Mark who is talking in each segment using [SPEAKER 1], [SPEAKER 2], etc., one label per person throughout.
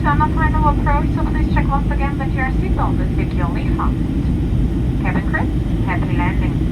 [SPEAKER 1] On a final approach, so please check once again that your seatbelt is securely fastened. Cabin crew, happy landing.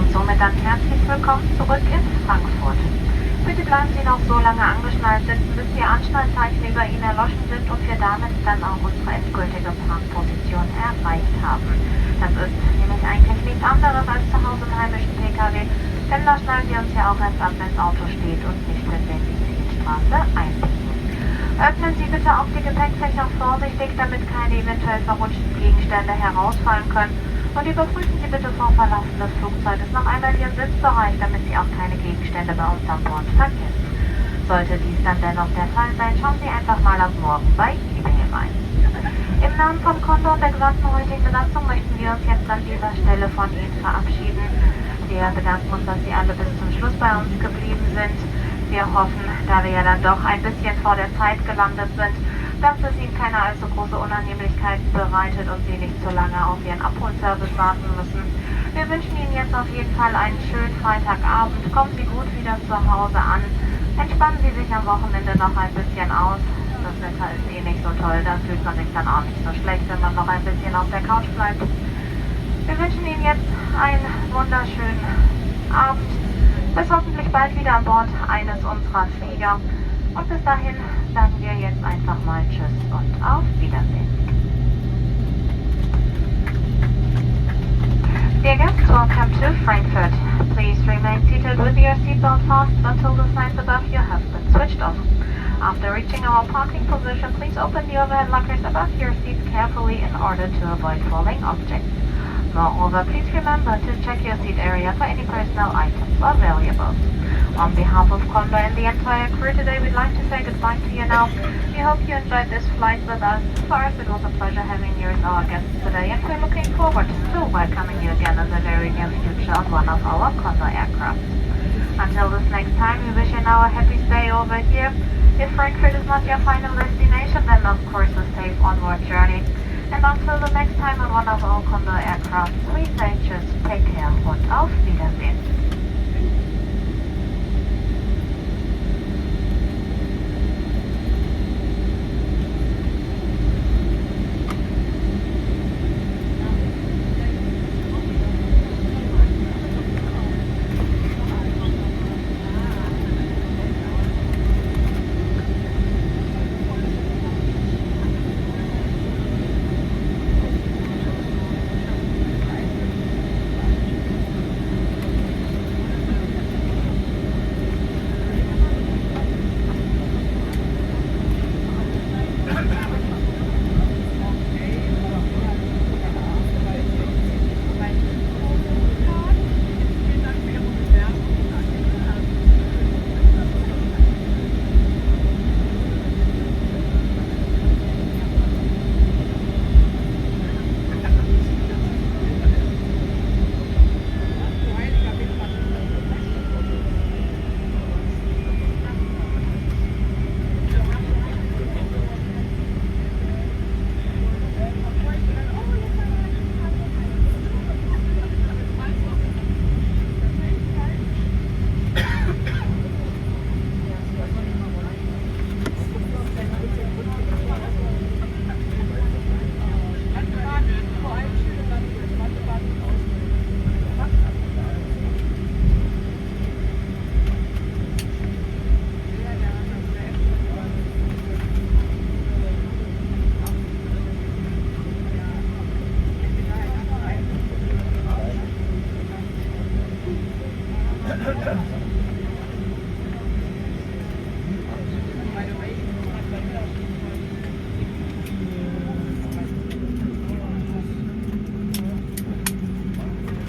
[SPEAKER 1] und somit dann herzlich willkommen zurück in Frankfurt. Bitte bleiben Sie noch so lange angeschnallt sitzen, bis die Anschnallzeichen über Ihnen erloschen sind und wir damit dann auch unsere endgültige Parkposition erreicht haben. Das ist nämlich eigentlich nichts anderes als zu Hause im heimischen Pkw, denn da schnallen wir uns ja auch erst ab, wenn das Auto steht und nicht, wenn wir in die Zielstraße einbiegen. Öffnen Sie bitte auch die Gepäckfächer vorsichtig, damit keine eventuell verrutschten Gegenstände herausfallen können. Und überprüfen Sie bitte vor Verlassen des Flugzeuges noch einmal Ihren Sitzbereich, damit Sie auch keine Gegenstände bei uns an Bord vergessen. Sollte dies dann dennoch der Fall sein, schauen Sie einfach mal ab morgen bei eBay rein. Im Namen von Condor und der gesamten heutigen Besatzung möchten wir uns jetzt an dieser Stelle von Ihnen verabschieden. Wir bedanken uns, dass Sie alle bis zum Schluss bei uns geblieben sind. Wir hoffen, da wir ja dann doch ein bisschen vor der Zeit gelandet sind, dass es Ihnen keine allzu große Unannehmlichkeiten bereitet und Sie nicht zu lange auf Ihren Abholservice warten müssen. Wir wünschen Ihnen jetzt auf jeden Fall einen schönen Freitagabend. Kommen Sie gut wieder zu Hause an. Entspannen Sie sich am Wochenende noch ein bisschen aus. das Wetter ist eh nicht so toll, da fühlt man sich dann auch nicht so schlecht, wenn man noch ein bisschen auf der Couch bleibt. Wir wünschen Ihnen jetzt einen wunderschönen Abend. Bis hoffentlich bald wieder an Bord eines unserer Flieger. Und bis dahin sagen wir jetzt einfach mal Tschüss und auf Wiedersehen. Dear guests, welcome to Frankfurt. Please remain seated with your seatbelt fastened until the signs above you have been switched off. After reaching our parking position, please open the overhead lockers above your seats carefully in order to avoid falling objects. Moreover, please remember to check your seat area for any personal items or valuables. On behalf of Condor and the entire crew today, we'd like to say goodbye to you now. We hope you enjoyed this flight with us. For us, it was a pleasure having you as our guests today, and we're looking forward to welcoming you again in the very near future on one of our Condor aircraft. Until this next time, we wish you now a happy stay over here. If Frankfurt is not your final destination, then of course a safe onward journey. And until the next time on one of our Condor aircraft, we say just take care und auf Wiedersehen.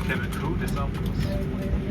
[SPEAKER 2] Cabin crew des Abfluss.